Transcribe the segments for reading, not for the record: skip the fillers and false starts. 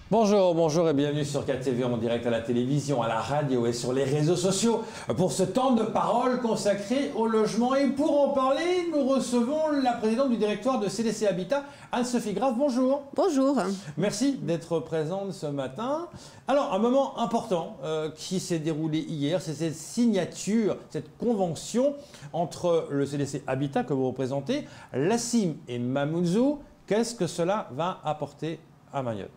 Bonjour, bonjour et bienvenue sur KTV en direct à la télévision, à la radio et sur les réseaux sociaux pour ce temps de parole consacré au logement. Et pour en parler, nous recevons la présidente du directoire de CDC Habitat, Anne-Sophie Grave. Bonjour. Bonjour. Merci d'être présente ce matin. Alors, un moment important qui s'est déroulé hier, c'est cette signature, cette convention entre le CDC Habitat que vous représentez, l'ACIM et Mamoudzou. Qu'est-ce que cela va apporter à Mayotte ?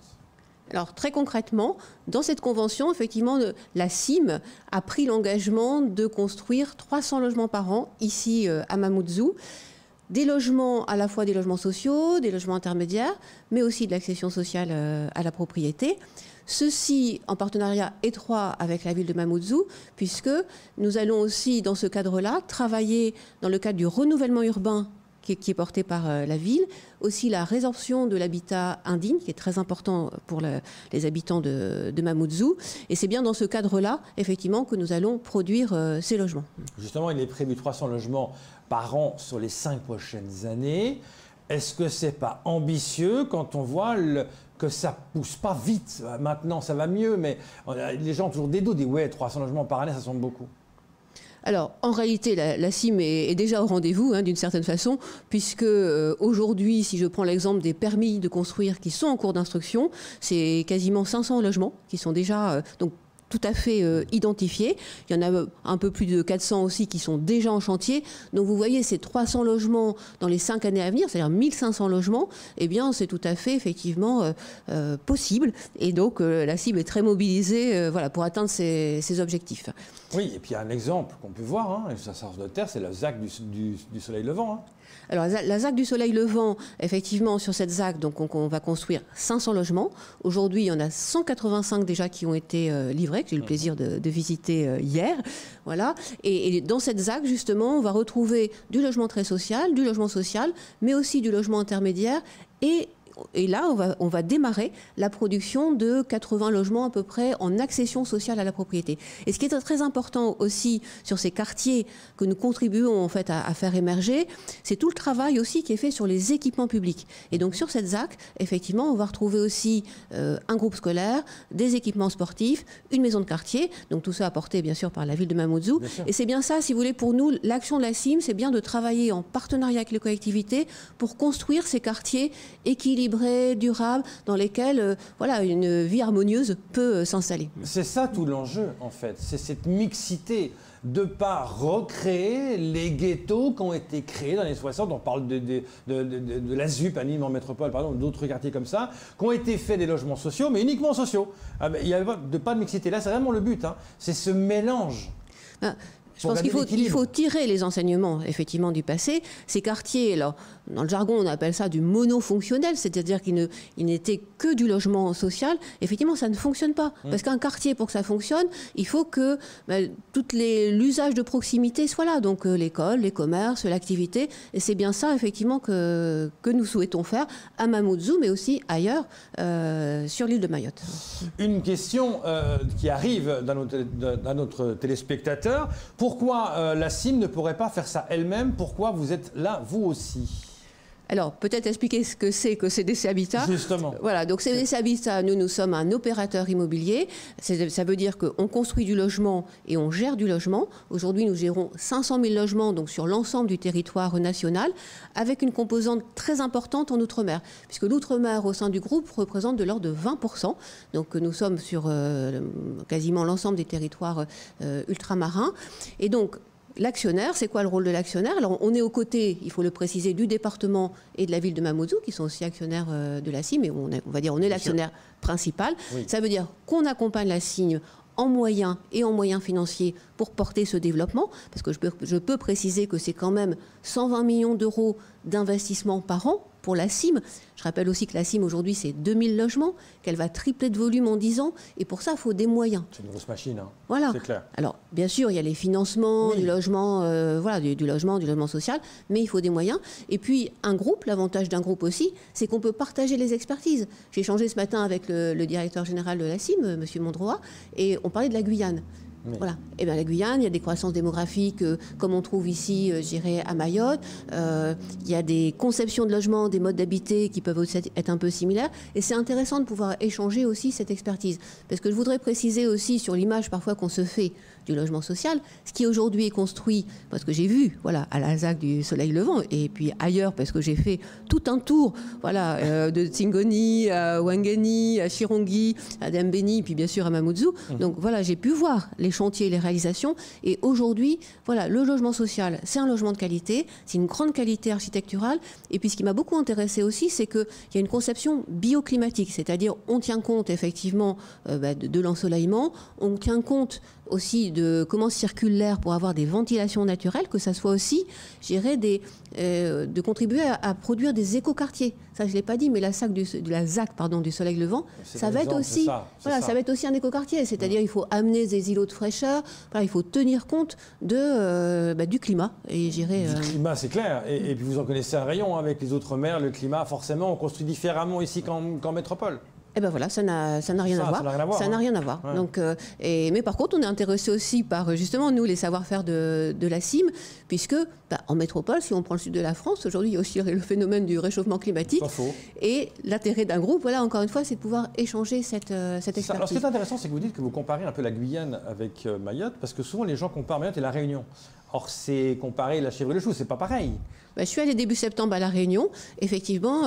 Alors très concrètement, dans cette convention, effectivement, la CIM a pris l'engagement de construire 300 logements par an ici à Mamoudzou. Des logements, à la fois des logements sociaux, des logements intermédiaires, mais aussi de l'accession sociale à la propriété. Ceci en partenariat étroit avec la ville de Mamoudzou, puisque nous allons aussi, dans ce cadre-là, travailler dans le cadre du renouvellement urbain qui est porté par la ville, aussi la résorption de l'habitat indigne, qui est très important pour les habitants de Mamoudzou. Et c'est bien dans ce cadre-là, effectivement, que nous allons produire ces logements. Justement, il est prévu 300 logements par an sur les 5 prochaines années. Est-ce que c'est pas ambitieux quand on voit que ça pousse pas vite? Maintenant, ça va mieux, mais les gens ont toujours des doutes, disent ouais, 300 logements par année, ça semble beaucoup. Alors, en réalité, la CIM est déjà au rendez-vous, d'une certaine façon, puisque aujourd'hui, si je prends l'exemple des permis de construire qui sont en cours d'instruction, c'est quasiment 500 logements qui sont déjà tout à fait identifiés. Il y en a un peu plus de 400 aussi qui sont déjà en chantier. Donc vous voyez, ces 300 logements dans les 5 années à venir, c'est-à-dire 1500 logements, eh bien c'est tout à fait effectivement possible. Et donc la CIM est très mobilisée pour atteindre ces objectifs. Oui, et puis il y a un exemple qu'on peut voir, et ça sort de terre, c'est la ZAC du Soleil Levant. Alors la ZAC du Soleil Levant, effectivement, sur cette ZAC, donc on va construire 500 logements. Aujourd'hui, il y en a 185 déjà qui ont été livrés, que j'ai eu le plaisir de visiter hier. Voilà. Et dans cette ZAC, justement, on va retrouver du logement très social, du logement social, mais aussi du logement intermédiaire et là, on va démarrer la production de 80 logements à peu près en accession sociale à la propriété. Et ce qui est très important aussi sur ces quartiers que nous contribuons en fait à faire émerger, c'est tout le travail aussi qui est fait sur les équipements publics. Et donc sur cette ZAC, effectivement, on va retrouver aussi un groupe scolaire, des équipements sportifs, une maison de quartier. Donc tout ça apporté bien sûr par la ville de Mamoudzou. Et c'est bien ça, si vous voulez, pour nous, l'action de la CIM, c'est bien de travailler en partenariat avec les collectivités pour construire ces quartiers équilibrés, durables, dans lesquels une vie harmonieuse peut s'installer. C'est ça tout l'enjeu en fait, c'est cette mixité, de ne pas recréer les ghettos qui ont été créés dans les années 60, on parle de la ZUP à Nîmes en métropole, pardon, d'autres quartiers comme ça, qui ont été faits des logements sociaux, mais uniquement sociaux. Il n'y a pas de mixité, là c'est vraiment le but, c'est ce mélange. Je pense qu'il faut tirer les enseignements, effectivement, du passé. Ces quartiers, alors, dans le jargon, on appelle ça du monofonctionnel, c'est-à-dire qu'il n'était que du logement social. Effectivement, ça ne fonctionne pas. Parce qu'un quartier, pour que ça fonctionne, il faut que tout l'usage de proximité soit là. Donc, l'école, les commerces, l'activité. Et c'est bien ça, effectivement, que nous souhaitons faire à Mamoudzou, mais aussi ailleurs, sur l'île de Mayotte. Une question qui arrive dans notre téléspectateur. Pourquoi la CIM ne pourrait pas faire ça elle-même? Pourquoi vous êtes là, vous aussi? Alors, peut-être expliquer ce que c'est que CDC Habitat. Justement. Voilà, donc CDC Habitat, nous sommes un opérateur immobilier. Ça veut dire qu'on construit du logement et on gère du logement. Aujourd'hui, nous gérons 500 000 logements donc sur l'ensemble du territoire national, avec une composante très importante en Outre-mer, puisque l'Outre-mer au sein du groupe représente de l'ordre de 20%. Donc, nous sommes sur quasiment l'ensemble des territoires ultramarins. Et donc, l'actionnaire, c'est quoi le rôle de l'actionnaire? Alors, on est aux côtés, il faut le préciser, du département et de la ville de Mamoudzou, qui sont aussi actionnaires de la CIM, mais on va dire on est l'actionnaire principal. Oui. Ça veut dire qu'on accompagne la CIM en moyens et en moyens financiers pour porter ce développement, parce que je peux préciser que c'est quand même 120 millions d'euros d'investissement par an pour la CIM. Je rappelle aussi que la CIM aujourd'hui c'est 2000 logements, qu'elle va tripler de volume en 10 ans, et pour ça il faut des moyens. C'est une grosse machine, voilà. C'est clair. Alors bien sûr il y a les financements, du logement, du logement social, mais il faut des moyens. Et puis un groupe, l'avantage d'un groupe aussi, c'est qu'on peut partager les expertises. J'ai échangé ce matin avec le directeur général de la CIM, M. Mondroa, et on parlait de la Guyane. Oui. Voilà. Et bien la Guyane, il y a des croissances démographiques comme on trouve ici, je dirais, à Mayotte. Il y a des conceptions de logements, des modes d'habiter qui peuvent aussi être un peu similaires. Et c'est intéressant de pouvoir échanger aussi cette expertise. Parce que je voudrais préciser aussi sur l'image parfois qu'on se fait du logement social, ce qui aujourd'hui est construit, parce que j'ai vu, voilà, à la ZAC du Soleil Levant, et puis ailleurs, parce que j'ai fait tout un tour, voilà, de Tsingoni à Ouangani, à Chirongi, à Dembéni, puis bien sûr à Mamoudzou. Donc voilà, j'ai pu voir les chantiers, les réalisations, et aujourd'hui, voilà, le logement social, c'est un logement de qualité, c'est une grande qualité architecturale, et puis ce qui m'a beaucoup intéressé aussi, c'est qu'il y a une conception bioclimatique, c'est-à-dire on tient compte effectivement de l'ensoleillement, on tient compte aussi de comment circule l'air pour avoir des ventilations naturelles, que ça soit aussi, je dirais, de contribuer à produire des écoquartiers. Ça, je ne l'ai pas dit, mais la ZAC du Soleil Levant, ça va être aussi, ça va être aussi un écoquartier. C'est-à-dire, il faut amener des îlots de fraîcheur, voilà, il faut tenir compte du climat. Et du climat, c'est clair. Et puis vous en connaissez un rayon avec les autres maires, le climat, forcément, on construit différemment ici qu'en métropole. Eh ben voilà, ça n'a rien à voir. Ça n'a rien à voir. Ouais. Donc, mais par contre, on est intéressé aussi par justement nous les savoir-faire de la CIM, puisque en métropole, si on prend le sud de la France, aujourd'hui il y a aussi le phénomène du réchauffement climatique. Pas faux. Et l'intérêt d'un groupe, voilà, encore une fois, c'est de pouvoir échanger cette expertise. Alors, ce qui est intéressant, c'est que vous dites que vous comparez un peu la Guyane avec Mayotte, parce que souvent les gens comparent Mayotte et la Réunion. Or, c'est comparer la chèvre et le chou, c'est pas pareil. Je suis allée début septembre à La Réunion. Effectivement,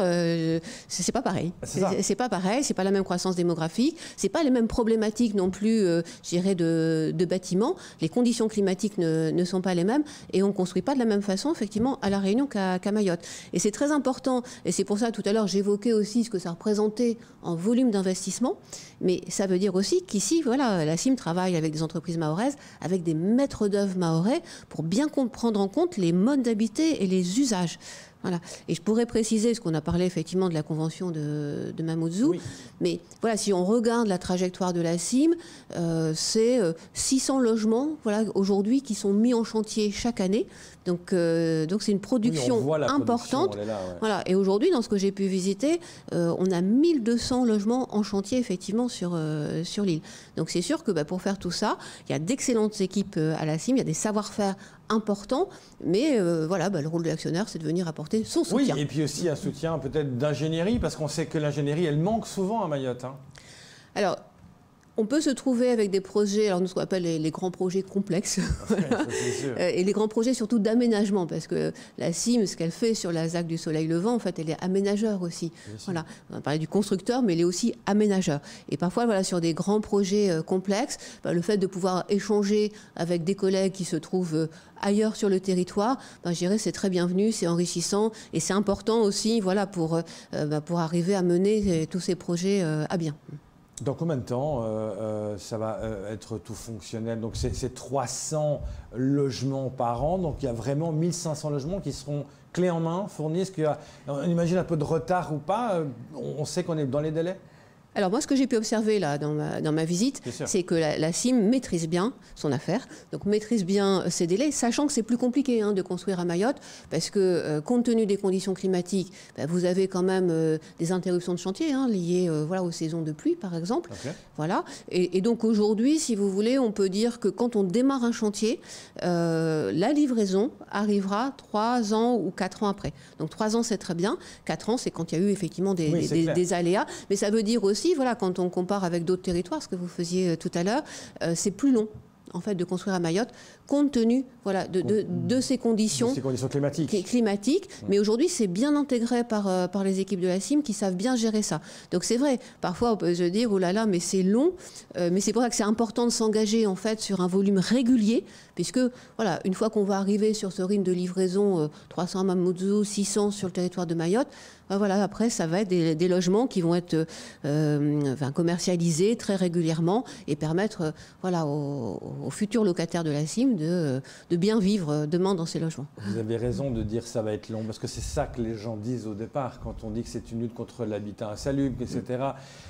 c'est pas pareil. C'est pas pareil, c'est pas la même croissance démographique, c'est pas les mêmes problématiques non plus, je dirais, de bâtiments. Les conditions climatiques ne sont pas les mêmes et on ne construit pas de la même façon, effectivement, à La Réunion qu'à Mayotte. Et c'est très important, et c'est pour ça, tout à l'heure, j'évoquais aussi ce que ça représentait en volume d'investissement, mais ça veut dire aussi qu'ici, voilà, la CIM travaille avec des entreprises mahoraises, avec des maîtres d'œuvre mahorais, pour bien prendre en compte les modes d'habiter et les usages. Voilà. Et je pourrais préciser, parce qu'on a parlé effectivement de la convention de Mamoudzou, oui. Mais voilà, si on regarde la trajectoire de la CIM, c'est 600 logements voilà, aujourd'hui qui sont mis en chantier chaque année. Donc c'est une production importante. Là, ouais. Voilà. Et aujourd'hui, dans ce que j'ai pu visiter, on a 1200 logements en chantier effectivement sur l'île. Donc c'est sûr que pour faire tout ça, il y a d'excellentes équipes à la CIM, il y a des savoir-faire importants, mais voilà, le rôle de l'actionnaire, c'est de venir apporter son soutien. Oui, et puis aussi un soutien peut-être d'ingénierie, parce qu'on sait que l'ingénierie, elle manque souvent à Mayotte. Hein. Alors, on peut se trouver avec des projets, alors nous ce qu'on appelle les grands projets complexes, voilà. Et les grands projets surtout d'aménagement, parce que la CIM, ce qu'elle fait sur la ZAC du Soleil Levant, en fait, elle est aménageur aussi. Voilà. On a parlé du constructeur, mais elle est aussi aménageur. Et parfois, voilà, sur des grands projets complexes, le fait de pouvoir échanger avec des collègues qui se trouvent ailleurs sur le territoire, je dirais c'est très bienvenu, c'est enrichissant et c'est important aussi, voilà, pour arriver à mener tous ces projets à bien. Dans combien de temps ça va être tout fonctionnel? Donc c'est 300 logements par an, donc il y a vraiment 1500 logements qui seront clés en main, fournis. Est-ce qu'il y a, on imagine un peu de retard ou pas? On sait qu'on est dans les délais? Alors moi, ce que j'ai pu observer là dans ma visite, c'est que la CIM maîtrise bien son affaire, donc maîtrise bien ses délais, sachant que c'est plus compliqué de construire à Mayotte, parce que compte tenu des conditions climatiques, vous avez quand même des interruptions de chantier liées aux saisons de pluie, par exemple. Okay. Voilà. Et donc aujourd'hui, si vous voulez, on peut dire que quand on démarre un chantier, la livraison arrivera 3 ans ou 4 ans après. Donc 3 ans, c'est très bien. 4 ans, c'est quand il y a eu effectivement des aléas. Mais ça veut dire aussi, voilà, quand on compare avec d'autres territoires, ce que vous faisiez tout à l'heure, c'est plus long en fait de construire à Mayotte, compte tenu de ces conditions, climatiques. Mais aujourd'hui, c'est bien intégré par les équipes de la CIM qui savent bien gérer ça. Donc c'est vrai, parfois on peut se dire, oh là là, mais c'est long, mais c'est pour ça que c'est important de s'engager en fait sur un volume régulier, puisque voilà, une fois qu'on va arriver sur ce rythme de livraison, 300 à Mamoudzou, 600 sur le territoire de Mayotte, voilà, après, ça va être des logements qui vont être commercialisés très régulièrement et permettre aux futurs locataires de la CIM de bien vivre demain dans ces logements. Vous avez raison de dire que ça va être long, parce que c'est ça que les gens disent au départ, quand on dit que c'est une lutte contre l'habitat insalubre, etc.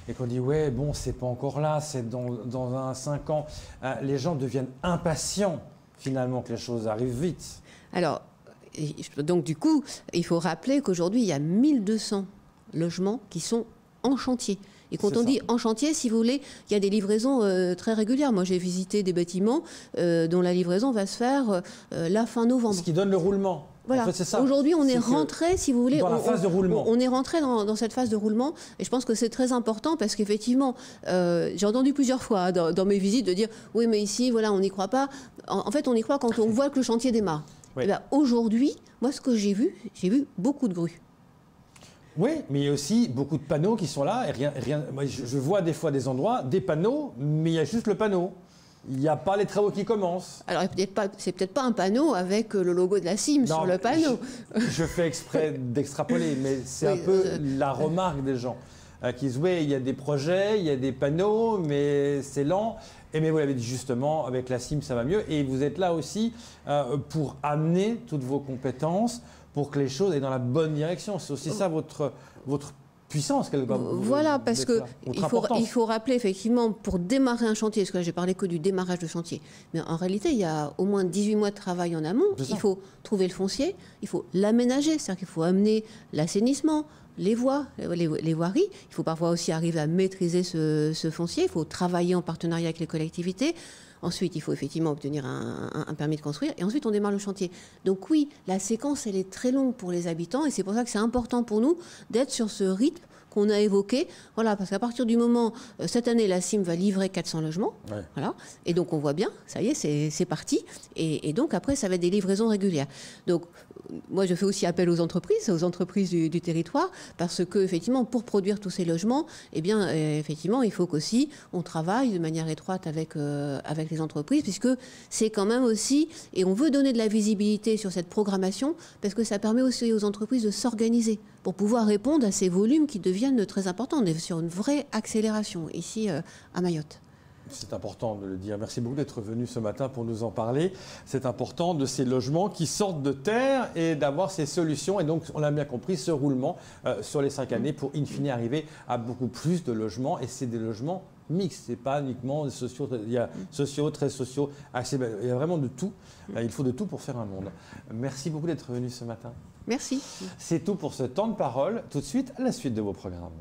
Et qu'on dit, ouais, bon, c'est pas encore là, c'est dans 5 ans. Les gens deviennent impatients, finalement, que les choses arrivent vite. Alors, donc du coup, il faut rappeler qu'aujourd'hui, il y a 1200 logements qui sont en chantier. Et quand on dit en chantier, si vous voulez, il y a des livraisons très régulières. Moi, j'ai visité des bâtiments dont la livraison va se faire la fin novembre. Ce qui donne le roulement. Voilà. En fait, aujourd'hui, on est rentré, si vous voulez, dans la phase de roulement. On est rentré dans cette phase de roulement, et je pense que c'est très important parce qu'effectivement, j'ai entendu plusieurs fois dans mes visites de dire oui, mais ici, voilà, on n'y croit pas. En fait, on y croit quand on voit que le chantier démarre. Oui. Aujourd'hui, moi, ce que j'ai vu beaucoup de grues. Oui, mais il y a aussi beaucoup de panneaux qui sont là et rien. Moi, je vois des fois des endroits, des panneaux, mais il y a juste le panneau. Il n'y a pas les travaux qui commencent. Alors, c'est peut-être pas un panneau avec le logo de la CIM sur le panneau. Je fais exprès d'extrapoler, mais c'est un peu la remarque des gens qui disent oui, il y a des projets, il y a des panneaux, mais c'est lent. Et mais vous l'avez dit justement, avec la CIM, ça va mieux. Et vous êtes là aussi pour amener toutes vos compétences pour que les choses aient dans la bonne direction. C'est aussi ça votre puissance quelque part. Voilà, parce qu'il faut rappeler effectivement, pour démarrer un chantier, parce que là j'ai parlé que du démarrage de chantier, mais en réalité il y a au moins 18 mois de travail en amont. Il faut trouver le foncier, il faut l'aménager, c'est-à-dire qu'il faut amener l'assainissement, les voies, les voiries. Il faut parfois aussi arriver à maîtriser ce foncier, il faut travailler en partenariat avec les collectivités. Ensuite, il faut effectivement obtenir un permis de construire. Et ensuite, on démarre le chantier. Donc oui, la séquence, elle est très longue pour les habitants. Et c'est pour ça que c'est important pour nous d'être sur ce rythme qu'on a évoqué. Voilà, parce qu'à partir du moment, cette année, la CIM va livrer 400 logements. Ouais. Voilà. Et donc, on voit bien, ça y est, c'est parti. Et donc, après, ça va être des livraisons régulières. Donc, moi, je fais aussi appel aux entreprises du territoire, parce que, effectivement, pour produire tous ces logements, eh bien, effectivement, il faut qu'aussi on travaille de manière étroite avec les entreprises, puisque c'est quand même aussi, et on veut donner de la visibilité sur cette programmation, parce que ça permet aussi aux entreprises de s'organiser pour pouvoir répondre à ces volumes qui deviennent très importants. On est sur une vraie accélération ici à Mayotte. C'est important de le dire. Merci beaucoup d'être venu ce matin pour nous en parler. C'est important de ces logements qui sortent de terre et d'avoir ces solutions. Et donc, on l'a bien compris, ce roulement sur les 5 années pour, in fine, arriver à beaucoup plus de logements. Et c'est des logements mixtes. Ce n'est pas uniquement des sociaux. Il y a sociaux, très sociaux, accessibles. Il y a vraiment de tout. Il faut de tout pour faire un monde. Merci beaucoup d'être venu ce matin. Merci. C'est tout pour ce temps de parole. Tout de suite, à la suite de vos programmes.